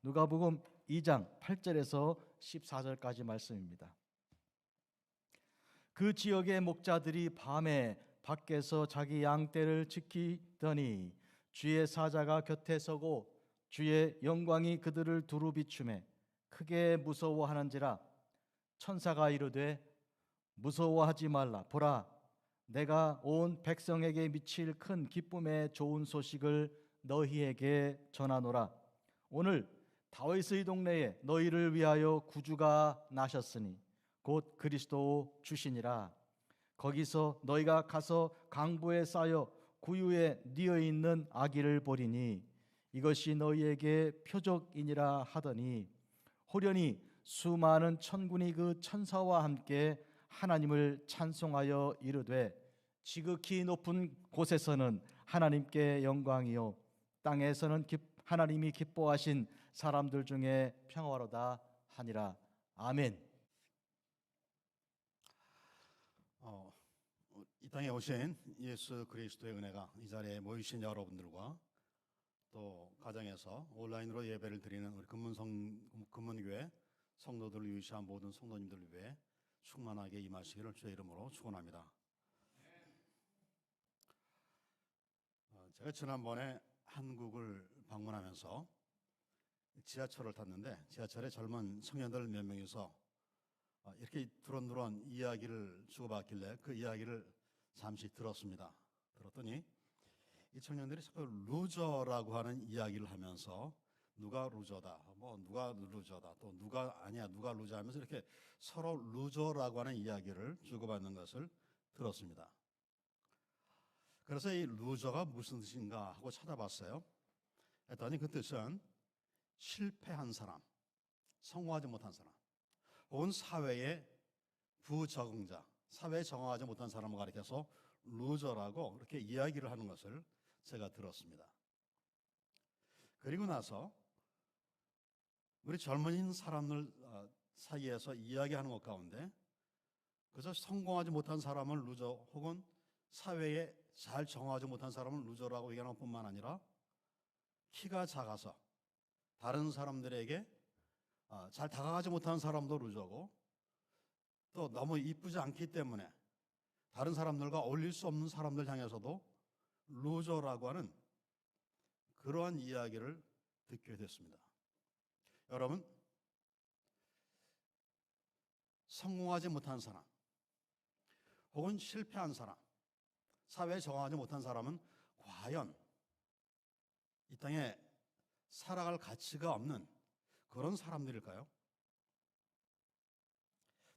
누가복음 2장 8절에서 14절까지 말씀입니다. 그 지역의 목자들이 밤에 밖에서 자기 양떼를 지키더니 주의 사자가 곁에 서고 주의 영광이 그들을 두루 비추매 크게 무서워하는지라. 천사가 이르되 무서워하지 말라. 보라, 내가 온 백성에게 미칠 큰 기쁨의 좋은 소식을 너희에게 전하노라. 오늘 다윗의 동네에 너희를 위하여 구주가 나셨으니 곧 그리스도 주시니라. 거기서 너희가 가서 강보에 쌓여 구유에 뉘어 있는 아기를 보리니 이것이 너희에게 표적이니라 하더니 호련히 수많은 천군이 그 천사와 함께 하나님을 찬송하여 이르되 지극히 높은 곳에서는 하나님께 영광이요 땅에서는 하나님이 기뻐하신 사람들 중에 평화로다 하니라. 아멘. 이 땅에 오신 예수 그리스도의 은혜가 이 자리에 모이신 여러분들과 또 가정에서 온라인으로 예배를 드리는 우리 금문교회 성도들을 위시한 모든 성도님들 위해 충만하게 임하시기를 주의 이름으로 축원합니다. 제가 지난번에 한국을 방문하면서 지하철을 탔는데 지하철에 젊은 청년들 몇 명이서 이렇게 두런두런 이야기를 주고받길래 그 이야기를 잠시 들었습니다. 들었더니 이 청년들이 자꾸 루저라고 하는 이야기를 하면서 누가 루저다, 누가 루저다, 또 누가 아니야, 누가 루저 하면서 이렇게 서로 루저라고 하는 이야기를 주고받는 것을 들었습니다. 그래서 이 루저가 무슨 뜻인가 하고 찾아봤어요. 했더니 그 뜻은 실패한 사람, 성공하지 못한 사람, 혹은 사회의 부적응자, 사회에 적응하지 못한 사람을 가리켜서 루저라고 이렇게 이야기를 하는 것을 제가 들었습니다. 그리고 나서 우리 젊은 사람들 사이에서 이야기하는 것 가운데 그저 성공하지 못한 사람을 루저, 혹은 사회에 잘 적응하지 못한 사람을 루저라고 얘기하는 것뿐만 아니라 키가 작아서 다른 사람들에게 잘 다가가지 못하는 사람도 루저고, 또 너무 이쁘지 않기 때문에 다른 사람들과 어울릴 수 없는 사람들 향해서도 루저라고 하는 그러한 이야기를 듣게 됐습니다. 여러분, 성공하지 못한 사람, 혹은 실패한 사람, 사회에 적응하지 못한 사람은 과연 이 땅에 살아갈 가치가 없는 그런 사람들일까요?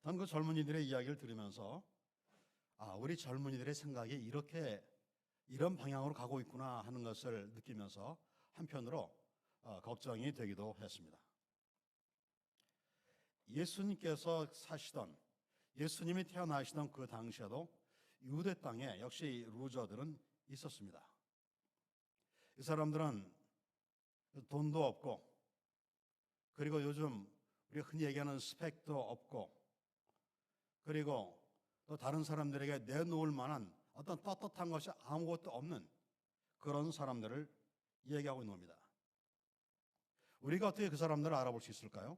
난 그 젊은이들의 이야기를 들으면서 우리 젊은이들의 생각이 이런 방향으로 가고 있구나 하는 것을 느끼면서 한편으로 걱정이 되기도 했습니다. 예수님께서 사시던, 예수님이 태어나시던 그 당시에도 유대 땅에 역시 루저들은 있었습니다. 이 사람들은 돈도 없고, 그리고 요즘 우리가 흔히 얘기하는 스펙도 없고, 그리고 또 다른 사람들에게 내놓을 만한 어떤 떳떳한 것이 아무것도 없는 그런 사람들을 얘기하고 있는 겁니다. 우리가 어떻게 그 사람들을 알아볼 수 있을까요?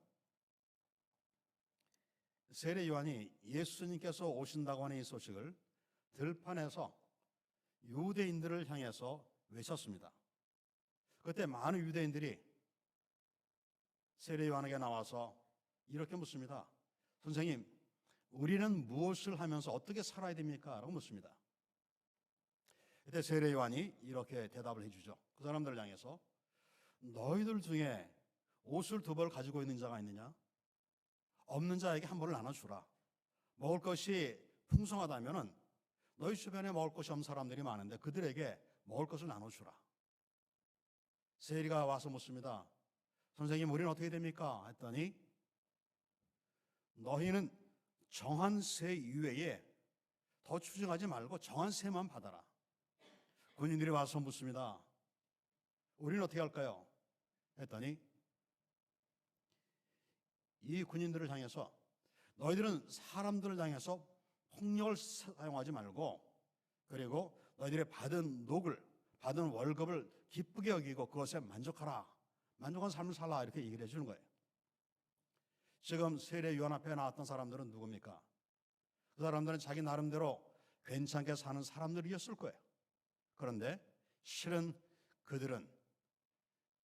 세례 요한이 예수님께서 오신다고 하는 이 소식을 들판에서 유대인들을 향해서 외쳤습니다. 그때 많은 유대인들이 세례 요한에게 나와서 이렇게 묻습니다. 선생님, 우리는 무엇을 하면서 어떻게 살아야 됩니까? 라고 묻습니다. 그때 세례 요한이 이렇게 대답을 해주죠. 그 사람들을 향해서 너희들 중에 옷을 2벌 가지고 있는 자가 있느냐? 없는 자에게 1벌을 나눠주라. 먹을 것이 풍성하다면 너희 주변에 먹을 것이 없는 사람들이 많은데 그들에게 먹을 것을 나눠주라. 세리가 와서 묻습니다. 선생님, 우리는 어떻게 됩니까? 했더니 너희는 정한 세 이외에 더 추징하지 말고 정한 세만 받아라. 군인들이 와서 묻습니다. 우리는 어떻게 할까요? 했더니 이 군인들을 향해서 너희들은 사람들을 향해서 폭력을 사용하지 말고, 그리고 너희들이 받은 녹을, 받은 월급을 기쁘게 여기고 그것에 만족하라 만족한 삶을 살라 이렇게 얘기를 해주는 거예요. 지금 세례 요한 앞에 나왔던 사람들은 누굽니까? 그 사람들은 자기 나름대로 괜찮게 사는 사람들이었을 거예요. 그런데 실은 그들은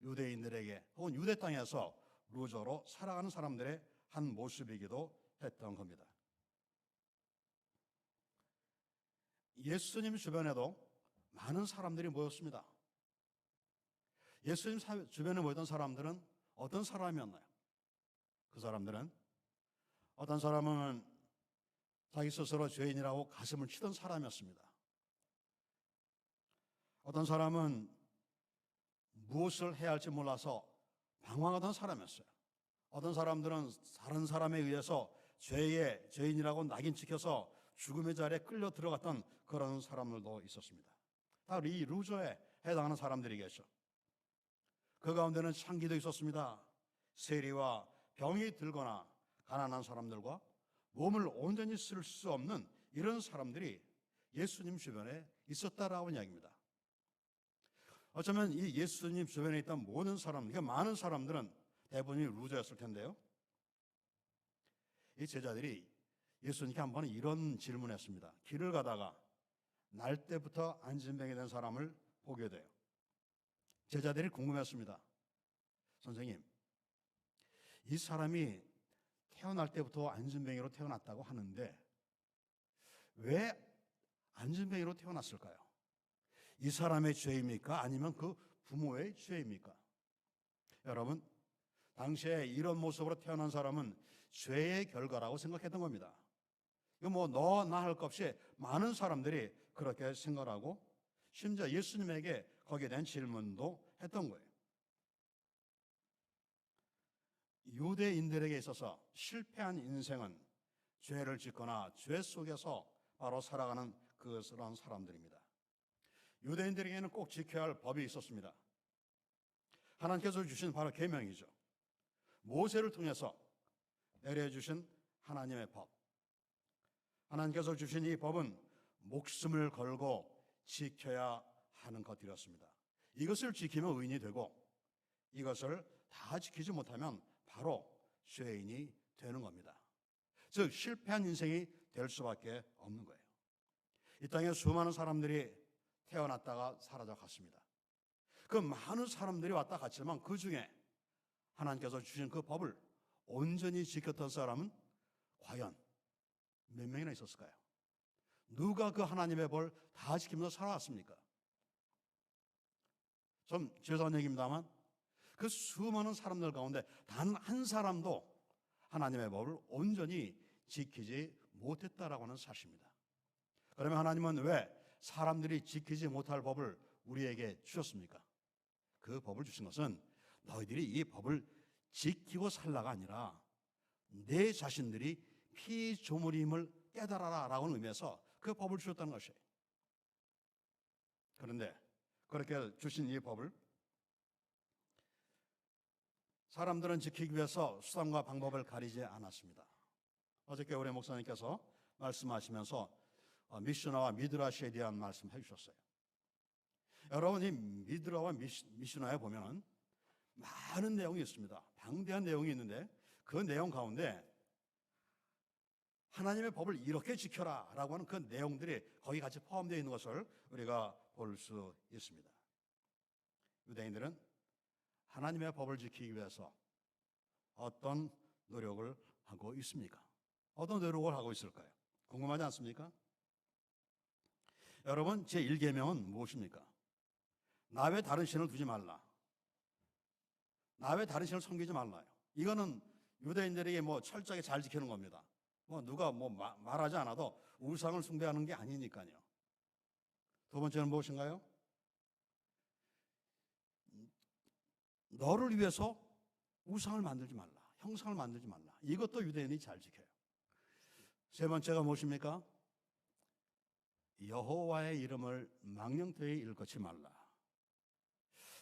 유대인들에게 혹은 유대 땅에서 루저로 살아가는 사람들의 한 모습이기도 했던 겁니다. 예수님 주변에도 많은 사람들이 모였습니다. 예수님 주변에 모였던 사람들은 어떤 사람이었나요? 그 사람들은 어떤 사람은 자기 스스로 죄인이라고 가슴을 치던 사람이었습니다. 어떤 사람은 무엇을 해야 할지 몰라서 방황하던 사람이었어요. 어떤 사람들은 다른 사람에 의해서 죄인이라고 낙인 찍혀서 죽음의 자리에 끌려 들어갔던 그런 사람들도 있었습니다. 다 이 루저에 해당하는 사람들이겠죠. 그 가운데는 창기도 있었습니다. 세리와 병이 들거나 가난한 사람들과 몸을 온전히 쓸 수 없는 이런 사람들이 예수님 주변에 있었다라고 이야기입니다. 어쩌면 이 예수님 주변에 있던 모든 사람들, 그러니까 많은 사람들은 대부분이 루저였을 텐데요. 이 제자들이 예수님께 한 번은 이런 질문을 했습니다. 길을 가다가 날 때부터 안진병이 된 사람을 보게 돼요. 제자들이 궁금했습니다. 선생님, 이 사람이 태어날 때부터 안진병이로 태어났다고 하는데 왜 안진병이로 태어났을까요? 이 사람의 죄입니까? 아니면 그 부모의 죄입니까? 여러분, 당시에 이런 모습으로 태어난 사람은 죄의 결과라고 생각했던 겁니다. 이거 뭐 너 나 할 것 없이 많은 사람들이 그렇게 생각하고 심지어 예수님에게 거기에 대한 질문도 했던 거예요. 유대인들에게 있어서 실패한 인생은 죄를 짓거나 죄 속에서 바로 살아가는 그런 사람들입니다. 유대인들에게는 꼭 지켜야 할 법이 있었습니다. 하나님께서 주신 바로 계명이죠. 모세를 통해서 내려주신 하나님의 법. 하나님께서 주신 이 법은 목숨을 걸고 지켜야 하는 것들이었습니다. 이것을 지키면 의인이 되고 이것을 다 지키지 못하면 바로 죄인이 되는 겁니다. 즉 실패한 인생이 될 수밖에 없는 거예요. 이 땅에 수많은 사람들이 태어났다가 사라져 갔습니다. 그 많은 사람들이 왔다 갔지만 그 중에 하나님께서 주신 그 법을 온전히 지켰던 사람은 과연 몇 명이나 있었을까요? 누가 그 하나님의 법을 다 지키면서 살아왔습니까? 좀 죄송한 얘기입니다만 그 수많은 사람들 가운데 단 한 사람도 하나님의 법을 온전히 지키지 못했다라고 하는 사실입니다. 그러면 하나님은 왜 사람들이 지키지 못할 법을 우리에게 주셨습니까? 그 법을 주신 것은 너희들이 이 법을 지키고 살라가 아니라 내 자신들이 피조물임을 깨달아라 라고 의미해서 그 법을 주셨다는 것이에요. 그런데 그렇게 주신 이 법을 사람들은 지키기 위해서 수단과 방법을 가리지 않았습니다. 어저께 우리 목사님께서 말씀하시면서 미슈나와 미드라시에 대한 말씀 해주셨어요. 여러분 이 미드라와 미슈나에 보면 많은 내용이 있습니다. 방대한 내용이 있는데 그 내용 가운데 하나님의 법을 이렇게 지켜라 라고 하는 그 내용들이 거기 같이 포함되어 있는 것을 우리가 볼 수 있습니다. 유대인들은 하나님의 법을 지키기 위해서 어떤 노력을 하고 있습니까? 어떤 노력을 하고 있을까요? 궁금하지 않습니까? 여러분 제1계명은 무엇입니까? 나 외 다른 신을 두지 말라. 나 외 다른 신을 섬기지 말라요. 이거는 유대인들에게 뭐 철저하게 잘 지키는 겁니다. 뭐 누가 뭐 말하지 않아도 우상을 숭배하는 게 아니니까요. 두 번째는 무엇인가요? 너를 위해서 우상을 만들지 말라. 형상을 만들지 말라. 이것도 유대인이 잘 지켜요. 세 번째가 무엇입니까? 여호와의 이름을 망령되이 일컫지 말라.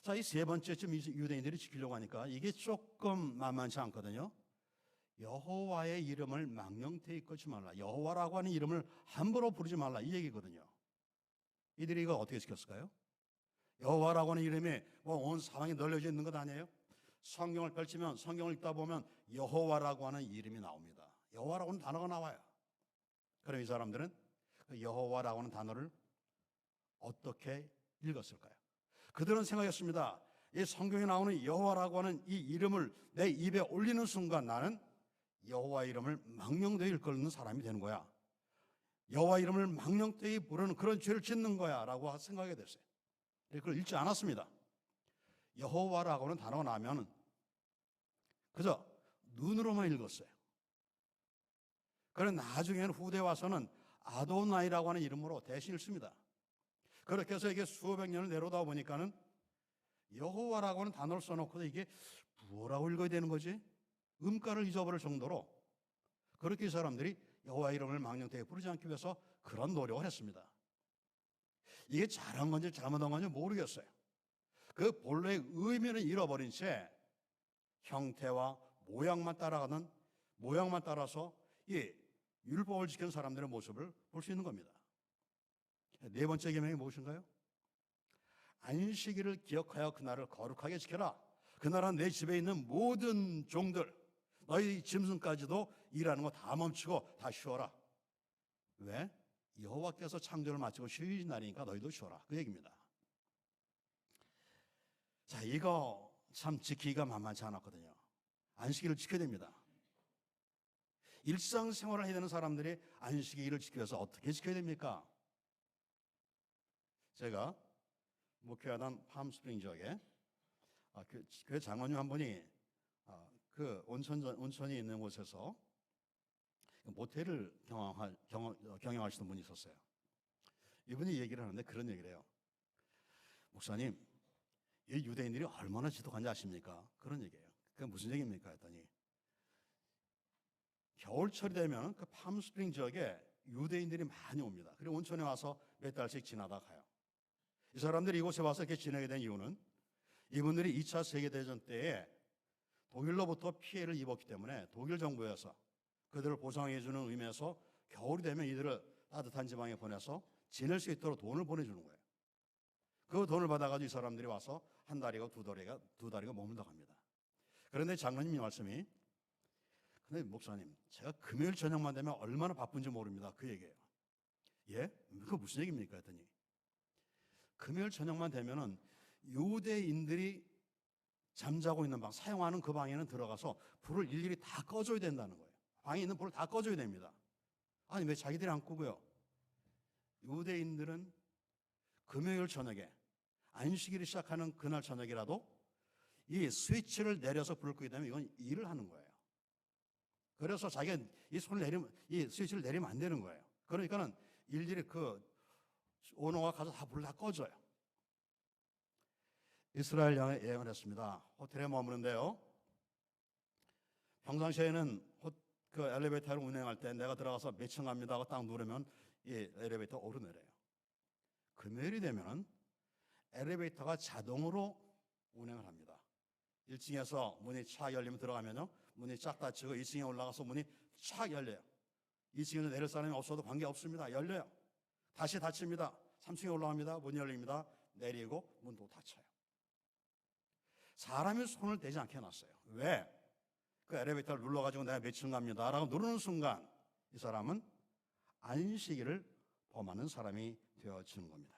자, 이 세 번째쯤 유대인들이 지키려고 하니까 이게 조금 만만치 않거든요. 여호와의 이름을 망령되이 일컫지 말라. 여호와라고 하는 이름을 함부로 부르지 말라. 이 얘기거든요. 이들이 이거 어떻게 지켰을까요? 여호와라고 하는 이름이 뭐 온 사방에 널려져 있는 것 아니에요? 성경을 펼치면 성경을 읽다 보면 여호와라고 하는 이름이 나옵니다. 여호와라고 하는 단어가 나와요. 그럼 이 사람들은 그 여호와라고 하는 단어를 어떻게 읽었을까요? 그들은 생각했습니다. 이 성경에 나오는 여호와라고 하는 이 이름을 내 입에 올리는 순간 나는 여호와 이름을 망령되이 일컫는 사람이 되는 거야. 여호와 이름을 망령되이 부르는 그런 죄를 짓는 거야 라고 생각하게 됐어요. 그걸 읽지 않았습니다. 여호와라고 하는 단어가 나면 그저 눈으로만 읽었어요. 그런데 나중에는 후대에 와서는 아도나이라고 하는 이름으로 대신 읽습니다. 그렇게 해서 이게 수백 년을 내려다 보니까는 여호와라고 하는 단어를 써놓고도 이게 뭐라고 읽어야 되는 거지? 음가를 잊어버릴 정도로 그렇게 이 사람들이 여호와 이름을 망령되이 부르지 않기 위해서 그런 노력을 했습니다. 이게 잘한 건지 잘못한 건지 모르겠어요. 그 본래의 의미는 잃어버린 채 형태와 모양만 따라서 이 율법을 지키는 사람들의 모습을 볼 수 있는 겁니다. 네 번째 계명이 무엇인가요? 안식일을 기억하여 그날을 거룩하게 지켜라. 그날은 내 집에 있는 모든 종들 너희 짐승까지도 일하는 거 다 멈추고 다 쉬어라. 왜? 여호와께서 창조를 마치고 쉬는 날이니까 너희도 쉬어라. 그 얘기입니다. 자, 이거 참 지키기가 만만치 않았거든요. 안식일을 지켜야 됩니다. 일상생활을 해야 되는 사람들이 안식일을 지키기 위해서 어떻게 지켜야 됩니까? 제가 목회하던 팜스프링 지역에 교회 장로님 한 분이 그 온천이 있는 곳에서 모텔을 경영하시던 분이 있었어요. 이분이 얘기를 하는데 그런 얘기를 해요. 목사님, 이 유대인들이 얼마나 지독한지 아십니까? 그런 얘기예요. 그게 무슨 얘기입니까? 했더니 겨울철이 되면 그 팜스프링 지역에 유대인들이 많이 옵니다. 그리고 온천에 와서 몇 달씩 지나다 가요. 이 사람들이 이곳에 와서 이렇게 지내게 된 이유는 이분들이 2차 세계대전 때에 독일로부터 피해를 입었기 때문에 독일 정부에서 그들을 보상해 주는 의미에서 겨울이 되면 이들을 따뜻한 지방에 보내서 지낼 수 있도록 돈을 보내주는 거예요. 그 돈을 받아가지고 이 사람들이 와서 한 달이고 두 달이고 머물다 갑니다. 그런데 장로님이 말씀이 근데 목사님 제가 금요일 저녁만 되면 얼마나 바쁜지 모릅니다. 그 얘기예요. 예? 그거 무슨 얘기입니까? 했더니 금요일 저녁만 되면은 유대인들이 잠자고 있는 방, 사용하는 그 방에는 들어가서 불을 일일이 다 꺼줘야 된다는 거예요. 방에 있는 불을 다 꺼줘야 됩니다. 아니 왜 자기들이 안 끄고요? 유대인들은 금요일 저녁에 안식일이 시작하는 그날 저녁이라도 이 스위치를 내려서 불을 끄게 되면 이건 일을 하는 거예요. 그래서 자기가 이 스위치를 내리면 안 되는 거예요. 그러니까는 일일이 그 오너가 가서 다 불을 다 꺼줘요. 이스라엘 여행을 했습니다. 호텔에 머무는데요. 평상시에는 그 엘리베이터를 운행할 때 내가 들어가서 몇 층 갑니다 하고 딱 누르면 이 엘리베이터 오르내려요. 금요일이 되면 엘리베이터가 자동으로 운행을 합니다. 1층에서 문이 착 열리면 들어가면요. 문이 쫙 닫히고 2층에 올라가서 문이 착 열려요. 2층에서 내릴 사람이 없어도 관계없습니다. 열려요. 다시 닫힙니다. 3층에 올라갑니다. 문이 열립니다. 내리고 문도 닫혀요. 사람이 손을 대지 않게 해놨어요. 왜? 그 엘리베이터를 눌러가지고 내가 몇 층 갑니다 라고 누르는 순간 이 사람은 안식일을 범하는 사람이 되어지는 겁니다.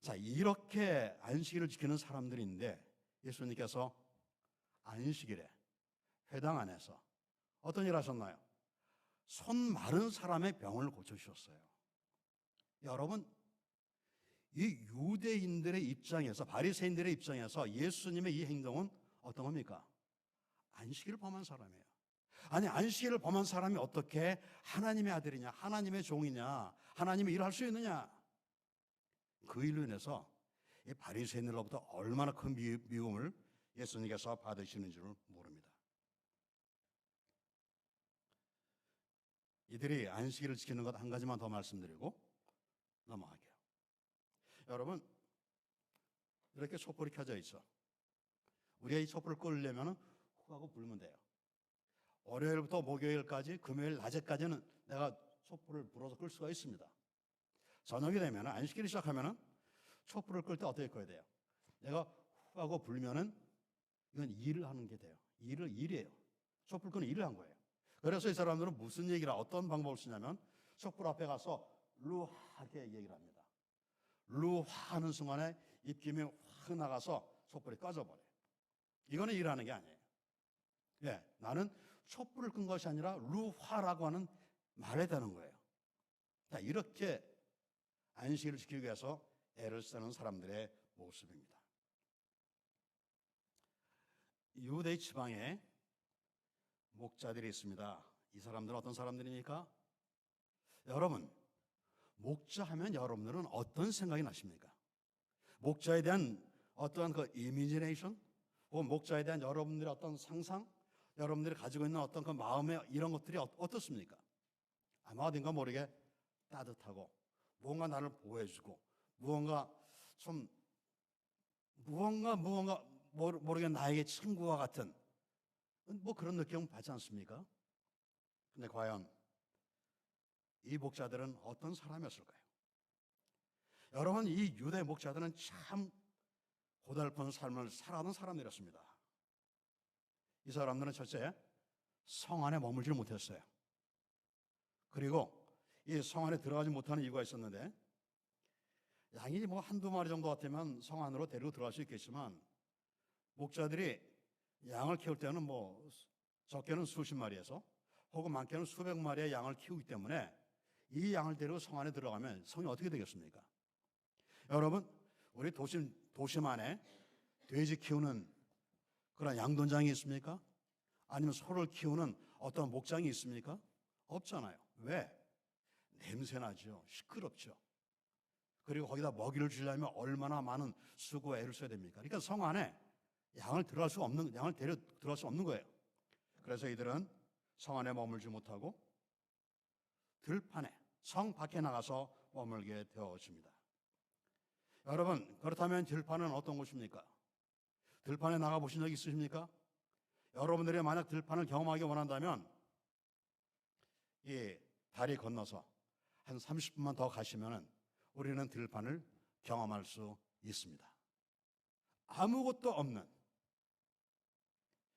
자, 이렇게 안식일을 지키는 사람들인데 예수님께서 안식일에 회당 안에서 어떤 일 하셨나요? 손 마른 사람의 병을 고쳐주셨어요. 여러분, 이 유대인들의 입장에서 바리새인들의 입장에서 예수님의 이 행동은 어떤 겁니까? 안식일을 범한 사람이에요. 아니 안식일을 범한 사람이 어떻게 하나님의 아들이냐 하나님의 종이냐 하나님의 일을 할 수 있느냐. 그 일로 인해서 이 바리새인들로부터 얼마나 큰 미움을 예수님께서 받으시는 줄을 모릅니다. 이들이 안식일을 지키는 것 한 가지만 더 말씀드리고 넘어갈게요. 여러분 이렇게 촛불이 켜져 있어. 우리가 이 촛불을 끌려면 훅 하고 불면 돼요. 월요일부터 목요일까지 금요일 낮에까지는 내가 촛불을 불어서 끌 수가 있습니다. 저녁이 되면 안식일이 시작하면 촛불을 끌 때 어떻게 꺼야 돼요? 내가 하고 불면은 이건 일을 하는 게 돼요. 일이에요. 촛불 끄는 일을 한 거예요. 그래서 이 사람들은 무슨 얘기를 어떤 방법을 쓰냐면 촛불 앞에 가서 루하게 얘기를 합니다. 루하 하는 순간에 입김이 확 나가서 촛불이 꺼져버려요. 이거는 일하는 게 아니에요. 예, 나는 촛불을 끈 것이 아니라 루화라고 하는 말에 되는 거예요. 자, 이렇게 안식일을 지키기 위해서 애를 쓰는 사람들의 모습입니다. 유대 지방에 목자들이 있습니다. 이 사람들은 어떤 사람들입니까? 여러분, 목자하면 여러분들은 어떤 생각이 나십니까? 목자에 대한 어떠한 그 이미지네이션, 혹은 목자에 대한 여러분들의 어떤 상상, 여러분들이 가지고 있는 어떤 그 마음의 이런 것들이 어떻습니까? 아마 어딘가 모르게 따뜻하고 무언가 나를 보호해주고 무언가 모르게 나에게 친구와 같은 뭐 그런 느낌 받지 않습니까? 근데 과연 이 목자들은 어떤 사람이었을까요? 여러분, 이 유대 목자들은 참 고달픈 삶을 살아가는 사람들이었습니다. 이 사람들은 첫째, 성 안에 머물지 못했어요. 그리고 이 성 안에 들어가지 못하는 이유가 있었는데, 양이 뭐 한두 마리 정도 같으면 성 안으로 데리고 들어갈 수 있겠지만, 목자들이 양을 키울 때는 뭐 적게는 수십 마리에서 혹은 많게는 수백 마리의 양을 키우기 때문에 이 양을 데리고 성 안에 들어가면 성이 어떻게 되겠습니까? 여러분, 우리 도심 안에 돼지 키우는 그런 양돈장이 있습니까? 아니면 소를 키우는 어떤 목장이 있습니까? 없잖아요. 왜? 냄새나죠. 시끄럽죠. 그리고 거기다 먹이를 주려면 얼마나 많은 수고와 애를 써야 됩니까? 그러니까 성 안에 양을 데려 들어갈 수 없는 거예요. 그래서 이들은 성 안에 머물지 못하고 들판에, 성 밖에 나가서 머물게 되어집니다. 여러분, 그렇다면 들판은 어떤 곳입니까? 들판에 나가 보신 적 있으십니까? 여러분들이 만약 들판을 경험하기 원한다면 이 다리 건너서 한 30분만 더 가시면은 우리는 들판을 경험할 수 있습니다. 아무것도 없는,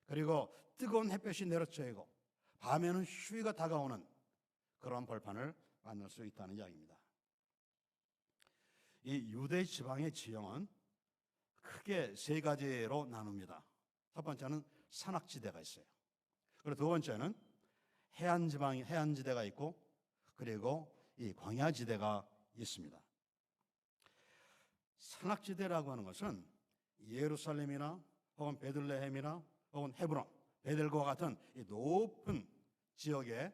그리고 뜨거운 햇볕이 내려쬐고 밤에는 휴위가 다가오는 그런 벌판을 만날 수 있다는 이야기입니다. 이 유대 지방의 지형은 크게 세 가지로 나눕니다. 첫 번째는 산악지대가 있어요. 그리고 두 번째는 해안지대가 있고, 그리고 이 광야지대가 있습니다. 산악지대라고 하는 것은 예루살렘이나 혹은 베들레헴이나 혹은 헤브론, 베델과 같은 이 높은 지역에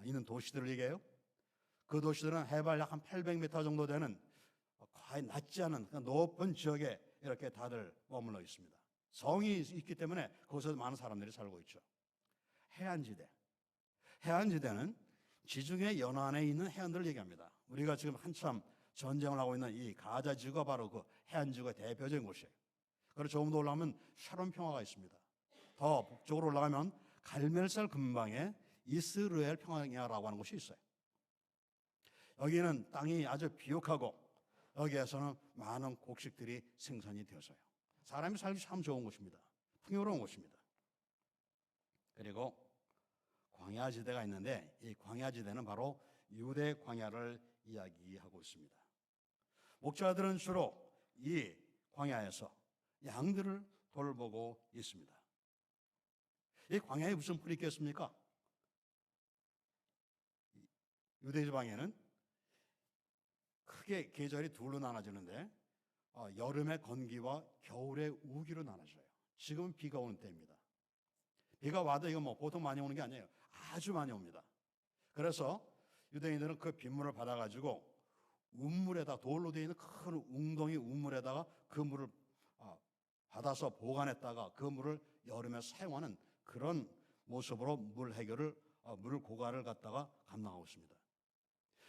있는 도시들을 얘기해요. 그 도시들은 해발 약 한 800m 정도 되는 거의 낮지 않은 높은 지역에 이렇게 다들 머물러 있습니다. 성이 있기 때문에 거기서 많은 사람들이 살고 있죠. 해안지대는 지중해 연안에 있는 해안들을 얘기합니다. 우리가 지금 한참 전쟁을 하고 있는 이 가자 지구가 바로 그 해안지구의 대표적인 곳이에요. 그리고 조금 더 올라가면 샤론 평화가 있습니다. 더 북쪽으로 올라가면 갈멜살 근방에 이스라엘 평화라고 하는 곳이 있어요. 여기는 땅이 아주 비옥하고 여기에서는 많은 곡식들이 생산이 되어서요. 사람이 살기 참 좋은 곳입니다. 풍요로운 곳입니다. 그리고 광야지대가 있는데 이 광야지대는 바로 유대 광야를 이야기하고 있습니다. 목자들은 주로 이 광야에서 양들을 돌보고 있습니다. 이 광야에 무슨 풀이 있겠습니까? 유대 지방에는 크게 계절이 둘로 나눠지는데 여름의 건기와 겨울의 우기로 나눠져요. 지금은 비가 오는 때입니다. 비가 와도 이거 뭐 보통 많이 오는 게 아니에요. 아주 많이 옵니다. 그래서 유대인들은 그 빗물을 받아가지고 운물에다, 돌로 되어 있는 큰 웅덩이 운물에다가 그 물을 받아서 보관했다가 그 물을 여름에 사용하는 그런 모습으로 물 해결을, 물 고갈을 갖다가 감당하고 있습니다.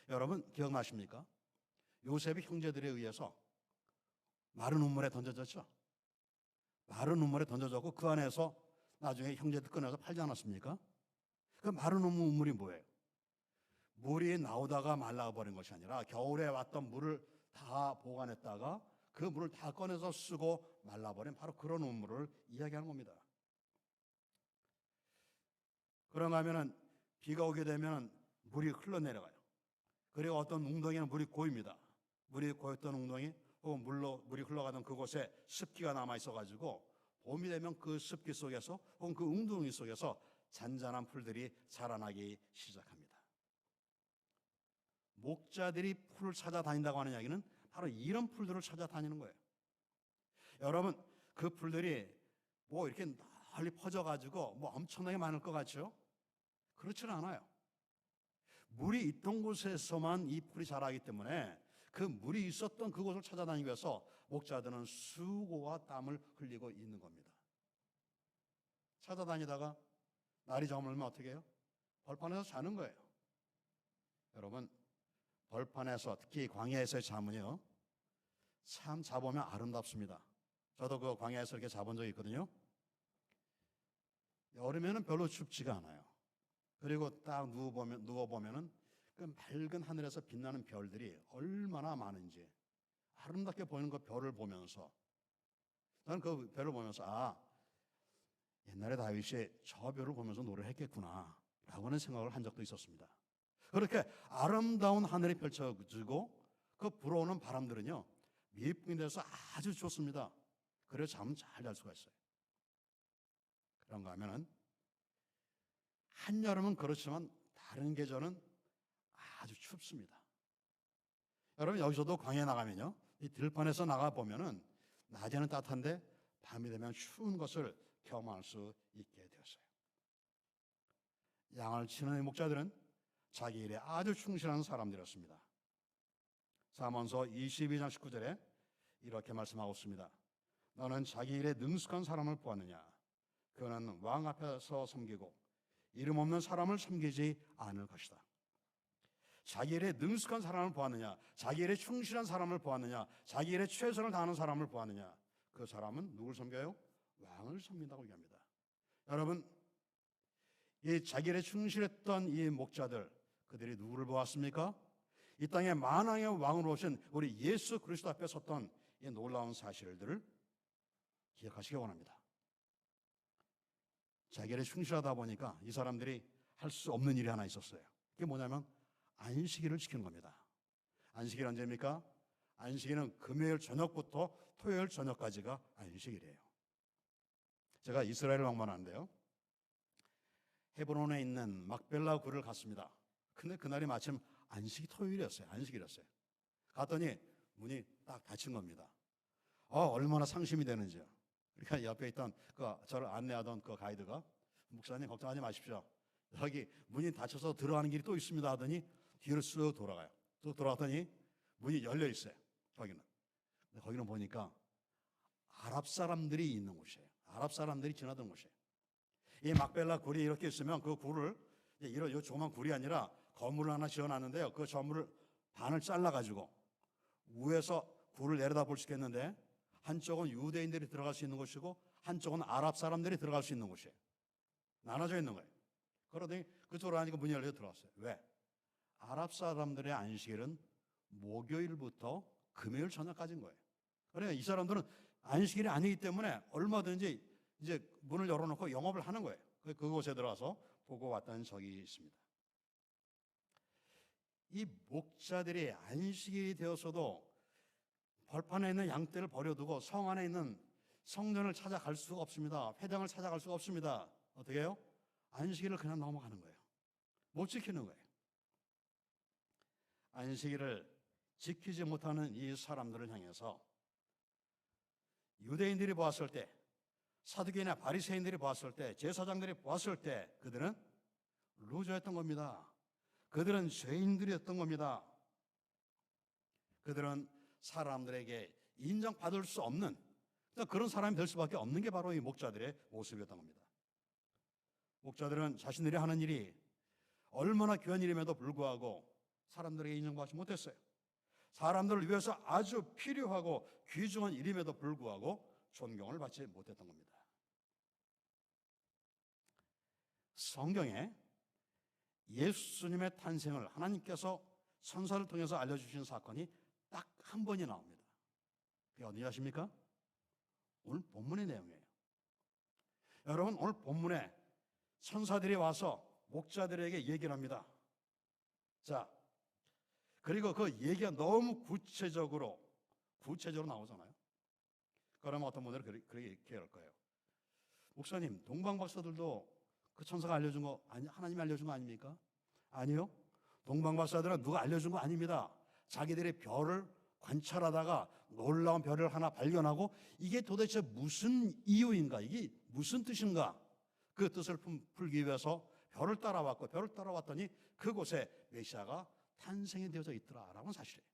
여러분 기억나십니까? 요셉이 형제들에 의해서 마른 우물에 던져졌죠. 마른 우물에 던져졌고 그 안에서 나중에 형제들 꺼내서 팔지 않았습니까? 그 마른 우물이 뭐예요? 물이 나오다가 말라버린 것이 아니라 겨울에 왔던 물을 다 보관했다가 그 물을 다 꺼내서 쓰고 말라버린 바로 그런 우물을 이야기하는 겁니다. 그런가 하면은 비가 오게 되면 물이 흘러내려가요. 그리고 어떤 웅덩이는 물이 고입니다. 물이 고였던 웅덩이 혹은 물이 흘러가던 그곳에 습기가 남아 있어가지고 봄이 되면 그 습기 속에서 혹은 그 웅덩이 속에서 잔잔한 풀들이 자라나기 시작합니다. 목자들이 풀을 찾아다닌다고 하는 이야기는 바로 이런 풀들을 찾아다니는 거예요. 여러분, 그 풀들이 뭐 이렇게 널리 퍼져가지고 뭐 엄청나게 많을 것 같죠? 그렇지는 않아요. 물이 있던 곳에서만 이 풀이 자라기 때문에 그 물이 있었던 그곳을 찾아다니기 위해서 목자들은 수고와 땀을 흘리고 있는 겁니다. 찾아다니다가 날이 저물면 어떻게 해요? 벌판에서 자는 거예요. 여러분, 벌판에서 특히 광야에서의 잠은요, 참 자보면 아름답습니다. 저도 그 광야에서 이렇게 자본 적이 있거든요. 여름에는 별로 춥지가 않아요. 그리고 딱 누워보면은 그 맑은 하늘에서 빛나는 별들이 얼마나 많은지 아름답게 보이는 그 별을 보면서 저는 그 별을 보면서 옛날에 다윗이 저 별을 보면서 노래를 했겠구나 라고 하는 생각을 한 적도 있었습니다. 그렇게 아름다운 하늘이 펼쳐지고 그 불어오는 바람들은요 미풍이 돼서 아주 좋습니다. 그래서 잠은 잘 잘 수가 있어요. 그런가 하면은 한여름은 그렇지만 다른 계절은 아주 춥습니다. 여러분, 여기서도 광야에 나가면요 이 들판에서 나가 보면은 낮에는 따뜻한데 밤이 되면 추운 것을 경험할 수 있게 되었어요. 양을 치는 목자들은 자기 일에 아주 충실한 사람들이었습니다. 사무엘서 22장 19절에 이렇게 말씀하고 있습니다. 너는 자기 일에 능숙한 사람을 보았느냐? 그는 왕 앞에서 섬기고 이름 없는 사람을 섬기지 않을 것이다. 자기 일에 능숙한 사람을 보았느냐? 자기 일에 충실한 사람을 보았느냐? 자기 일에 최선을 다하는 사람을 보았느냐? 그 사람은 누굴 섬겨요? 왕을 섬긴다고 얘기합니다. 여러분, 이 자기 일에 충실했던 이 목자들, 그들이 누구를 보았습니까? 이 땅에 만왕의 왕으로 오신 우리 예수 그리스도 앞에 섰던 이 놀라운 사실들을 기억하시기 원합니다. 자기 일에 충실하다 보니까 이 사람들이 할 수 없는 일이 하나 있었어요. 그게 뭐냐면 안식일을 지키는 겁니다. 안식일 언제입니까? 안식일은 금요일 저녁부터 토요일 저녁까지가 안식일이에요. 제가 이스라엘을 방문하는데요. 헤브론에 있는 막벨라 굴을 갔습니다. 근데 그날이 마침 안식이 토요일이었어요. 안식일이었어요. 갔더니 문이 딱 닫힌 겁니다. 얼마나 상심이 되는지요. 그러니까 옆에 있던 저를 안내하던 그 가이드가 목사님 걱정하지 마십시오. 여기 문이 닫혀서 들어가는 길이 또 있습니다 하더니 뒤로 쓱 돌아가요. 또 돌아갔더니 문이 열려 있어요. 거기는. 근데 거기는 보니까 아랍 사람들이 있는 곳이에요. 아랍 사람들이 지나던 곳이에요. 이 막벨라 굴이 이렇게 있으면 그 굴을 이런 조그만 굴이 아니라 건물을 하나 지어놨는데요. 그 건물을 반을 잘라가지고 위에서 굴을 내려다 볼 수 있겠는데 한쪽은 유대인들이 들어갈 수 있는 곳이고 한쪽은 아랍 사람들이 들어갈 수 있는 곳이에요. 나눠져 있는 거예요. 그러더니 그쪽으로 하니까 문이 열려 들어갔어요. 왜? 아랍 사람들의 안식일은 목요일부터 금요일 저녁까지인 거예요. 그러니까 이 사람들은 안식일이 아니기 때문에 얼마든지 이제 문을 열어놓고 영업을 하는 거예요. 그곳에 들어가서 보고 왔다는 적이 있습니다. 이 목자들이 안식일이 되었어도 벌판에 있는 양떼를 버려두고 성 안에 있는 성전을 찾아갈 수가 없습니다. 회당을 찾아갈 수가 없습니다. 어떻게 해요? 안식일을 그냥 넘어가는 거예요. 못 지키는 거예요. 안식일을 지키지 못하는 이 사람들을 향해서 유대인들이 보았을 때, 사두개나 바리새인들이 보았을 때, 제사장들이 보았을 때 그들은 루저였던 겁니다. 그들은 죄인들이었던 겁니다. 그들은 사람들에게 인정받을 수 없는 그런 사람이 될 수밖에 없는 게 바로 이 목자들의 모습이었던 겁니다. 목자들은 자신들이 하는 일이 얼마나 귀한 일임에도 불구하고 사람들에게 인정받지 못했어요. 사람들을 위해서 아주 필요하고 귀중한 일임에도 불구하고 존경을 받지 못했던 겁니다. 성경에 예수님의 탄생을 하나님께서 선사를 통해서 알려주신 사건이 딱 한 번이 나옵니다. 그게 어디 아십니까? 오늘 본문의 내용이에요. 여러분, 오늘 본문에 천사들이 와서 목자들에게 얘기를 합니다. 자, 그리고 그 얘기가 너무 구체적으로 나오잖아요. 그러면 어떤 분들은 그렇게 얘기할 거예요. 목사님, 동방 박사들도 그 천사가 알려준 거 아니, 하나님이 알려준 거 아닙니까? 아니요. 동방 박사들은 누가 알려준 거 아닙니다. 자기들이 별을 관찰하다가 놀라운 별을 하나 발견하고 이게 도대체 무슨 이유인가, 이게 무슨 뜻인가, 그 뜻을 풀기 위해서 별을 따라왔고, 별을 따라왔더니 그곳에 메시아가 탄생이 되어져 있더라라는 사실이에요.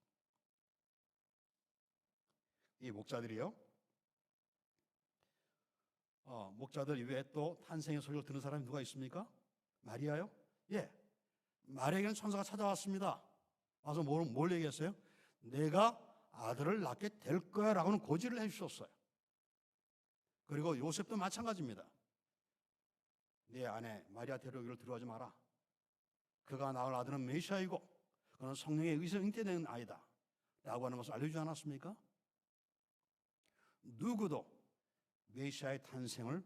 이 목자들이요, 목자들 이외에 또 탄생의 소리를 듣는 사람이 누가 있습니까? 마리아요? 예, 마리아에게는 천사가 찾아왔습니다. 와서 뭘 얘기했어요? 내가 아들을 낳게 될 거야 라고는 고지를 해주셨어요. 그리고 요셉도 마찬가지입니다. 네 아내 마리아 데려오기를 두려워하지 마라. 그가 낳을 아들은 메시아이고 그는 성령의 의지로 잉태된 아이다 라고 하는 것을 알려주지 않았습니까? 누구도 메시아의 탄생에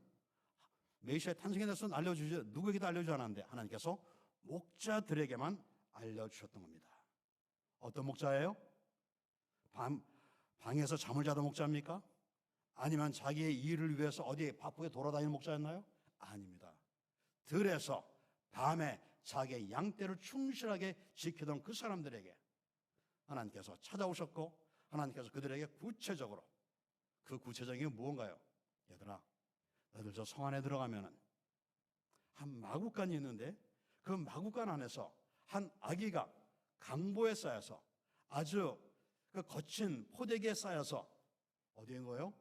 대해서는 누구에게도 알려주지 않았는데 하나님께서 목자들에게만 알려주셨던 겁니다. 어떤 목자예요? 방에서 잠을 자던 목자입니까? 아니면 자기의 일을 위해서 어디에 바쁘게 돌아다니는 목자였나요? 아닙니다. 들에서 밤에 자기의 양떼를 충실하게 지키던 그 사람들에게 하나님께서 찾아오셨고, 하나님께서 그들에게 구체적으로, 그 구체적인 게 무언가요? 얘들아, 너희들 저 성 안에 들어가면은 한 마구간이 있는데 그 마구간 안에서 한 아기가 강보에 쌓여서, 아주 그 거친 포대기에 쌓여서 어디에 있는 거예요?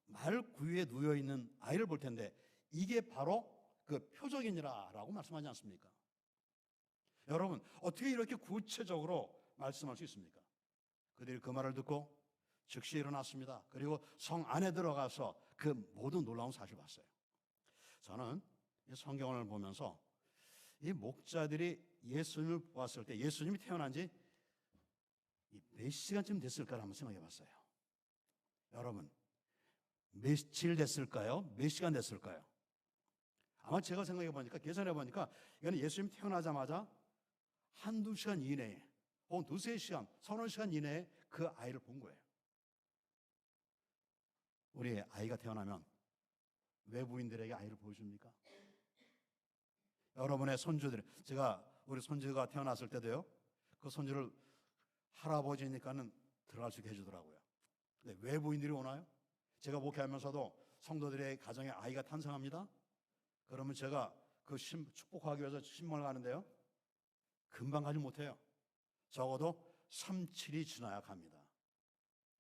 말 구유에 누워 있는 아이를 볼 텐데 이게 바로 그 표적이니라 라고 말씀하지 않습니까? 여러분, 어떻게 이렇게 구체적으로 말씀할 수 있습니까? 그들이 그 말을 듣고 즉시 일어났습니다. 그리고 성 안에 들어가서 그 모든 놀라운 사실을 봤어요. 저는 이 성경을 보면서 이 목자들이 예수님을 보았을 때 예수님이 태어난 지 몇 시간쯤 됐을까를 한번 생각해 봤어요. 여러분, 며칠 됐을까요? 몇 시간 됐을까요? 아마 제가 생각해 보니까, 계산해 보니까 이거는 예수님 태어나자마자 한두 시간 이내에, 혹은 두세 시간, 서너 시간 이내에 그 아이를 본 거예요. 우리 아이가 태어나면 외부인들에게 아이를 보여줍니까? 여러분의 손주들, 우리 손주가 태어났을 때도요, 그 손주를 할아버지니까는 들어갈 수 있게 해주더라고요. 근데 외부인들이 오나요? 제가 목회하면서도 성도들의 가정에 아이가 탄생합니다. 그러면 제가 그 축복하기 위해서 신방을 가는데요, 금방 가지 못해요. 적어도 3, 7이 지나야 갑니다.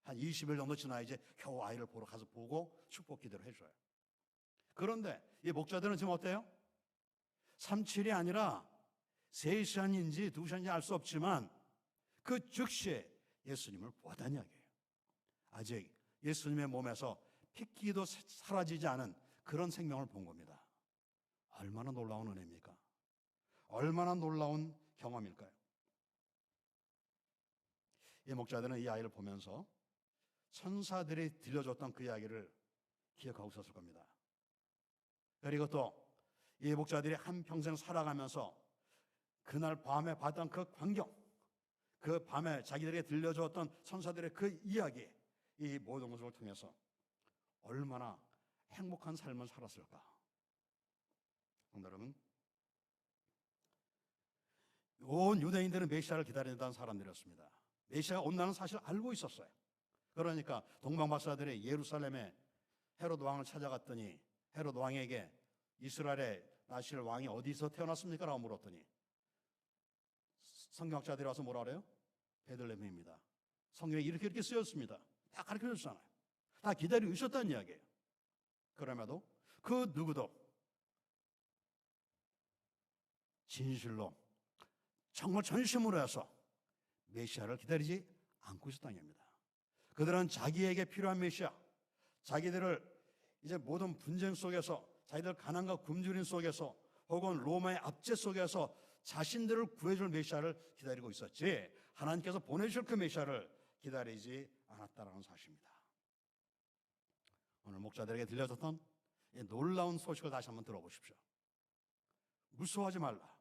한 20일 정도 지나야 이제 겨우 아이를 보러 가서 보고 축복 기도를 해줘요. 그런데 이 목자들은 지금 어때요? 3, 7이 아니라 3시간인지 2시간인지 알 수 없지만 그 즉시에 예수님을 보았다는 이야기예요. 아직 예수님의 몸에서 핏기도 사라지지 않은 그런 생명을 본 겁니다. 얼마나 놀라운 은혜입니까? 얼마나 놀라운 경험일까요? 이 목자들은 이 아이를 보면서 천사들이 들려줬던 그 이야기를 기억하고 있었을 겁니다. 그리고 또 이 목자들이 한평생 살아가면서 그날 밤에 봤던 그 광경, 그 밤에 자기들에게 들려주었던 천사들의 그 이야기, 이 모든 것을 통해서 얼마나 행복한 삶을 살았을까. 여러분, 온 유대인들은 메시아를 기다린다는 사람들이었습니다. 메시아가 온다는 사실을 알고 있었어요. 그러니까 동방박사들이 예루살렘에 헤롯 왕을 찾아갔더니 헤롯 왕에게 이스라엘에 나실 왕이 어디서 태어났습니까? 라고 물었더니 성경학자들이 와서 뭐라 그래요? 베들레헴입니다. 성경에 이렇게 쓰였습니다. 다 가르쳐 줬잖아요. 다 기다리고 있었다는 이야기예요. 그럼에도 그 누구도 진실로 정말 전심으로 해서 메시아를 기다리지 않고 있었다는 겁니다. 그들은 자기에게 필요한 메시아, 자기들을 이제 모든 분쟁 속에서, 자기들 가난과 굶주림 속에서, 혹은 로마의 압제 속에서 자신들을 구해줄 메시아를 기다리고 있었지 하나님께서 보내주실 그 메시아를 기다리지 않았다는 사실입니다. 오늘 목자들에게 들려줬던 이 놀라운 소식을 다시 한번 들어보십시오. 무서워하지 말라.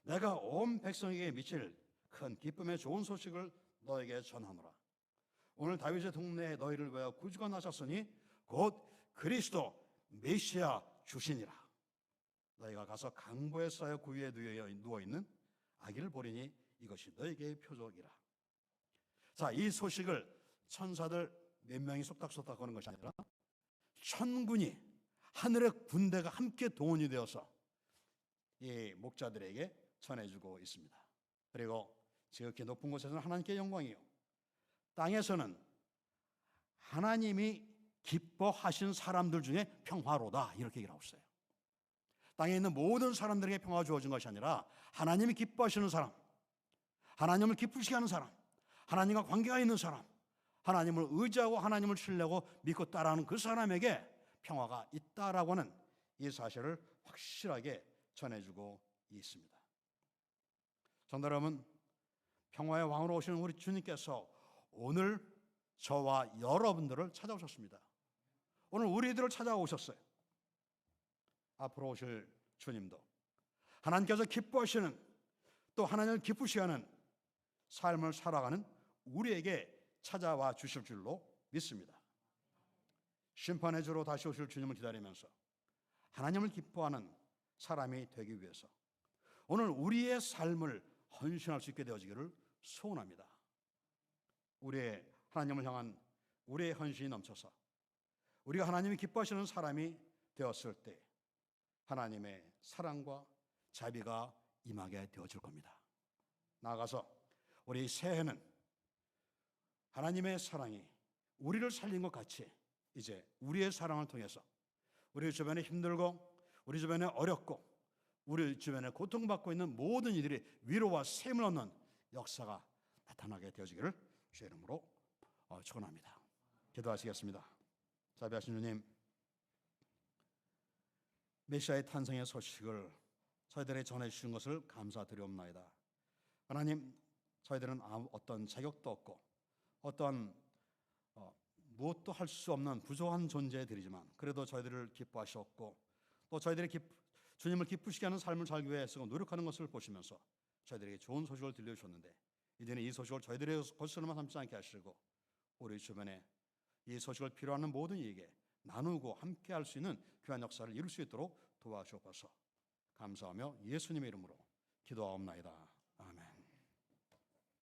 내가 온 백성에게 미칠 큰 기쁨의 좋은 소식을 너에게 전하노라. 오늘 다윗의 동네에 너희를 위하여 구주가 나셨으니 곧 그리스도 메시아 주시니라. 너희가 가서 강보에 쌓여 구유에 누워있는 아기를 보리니 이것이 너희에게 표적이라. 자, 이 소식을 천사들 몇 명이 속닥속닥 거는 것이 아니라 천군이, 하늘의 군대가 함께 동원이 되어서 이 목자들에게 전해주고 있습니다. 그리고 지극히 높은 곳에서는 하나님께 영광이요, 땅에서는 하나님이 기뻐하신 사람들 중에 평화로다, 이렇게 얘기를 하고 있어요. 땅에 있는 모든 사람들에게 평화가 주어진 것이 아니라 하나님이 기뻐하시는 사람, 하나님을 기쁘시게 하는 사람, 하나님과 관계가 있는 사람, 하나님을 의지하고 하나님을 신뢰하고 믿고 따라하는 그 사람에게 평화가 있다라고 하는 이 사실을 확실하게 전해주고 있습니다. 성도 여러분, 평화의 왕으로 오시는 우리 주님께서 오늘 저와 여러분들을 찾아오셨습니다. 오늘 우리들을 찾아오셨어요. 앞으로 오실 주님도 하나님께서 기뻐하시는, 또 하나님을 기쁘시게 하는 삶을 살아가는 우리에게 찾아와 주실 줄로 믿습니다. 심판의 주로 다시 오실 주님을 기다리면서 하나님을 기뻐하는 사람이 되기 위해서 오늘 우리의 삶을 헌신할 수 있게 되어지기를 소원합니다. 우리의 하나님을 향한 우리의 헌신이 넘쳐서 우리가 하나님이 기뻐하시는 사람이 되었을 때 하나님의 사랑과 자비가 임하게 되어질 겁니다. 나아가서 우리 새해는 하나님의 사랑이 우리를 살린 것 같이 이제 우리의 사랑을 통해서 우리 주변에 힘들고 우리 주변에 어렵고 우리 주변에 고통받고 있는 모든 이들이 위로와 샘을 얻는 역사가 나타나게 되어지기를 주의 이름으로 축원합니다. 기도하시겠습니다. 자비하신 주님, 메시아의 탄생의 소식을 저희들에게 전해주신 것을 감사드리옵나이다. 하나님, 저희들은 어떤 자격도 없고 어떤 무엇도 할 수 없는 부족한 존재들이지만 그래도 저희들을 기뻐하셨고 또 저희들이 주님을 기쁘시게 하는 삶을 살기 위해서 노력하는 것을 보시면서 저희들에게 좋은 소식을 들려주셨는데 이제는 이 소식을 저희들의 것으로만 삼지 않게 하시고 우리 주변에 이 소식을 필요하는 모든 이에게 나누고 함께 할 수 있는 귀한 역사를 이룰 수 있도록 도와주옵소서. 감사하며 예수님의 이름으로 기도하옵나이다.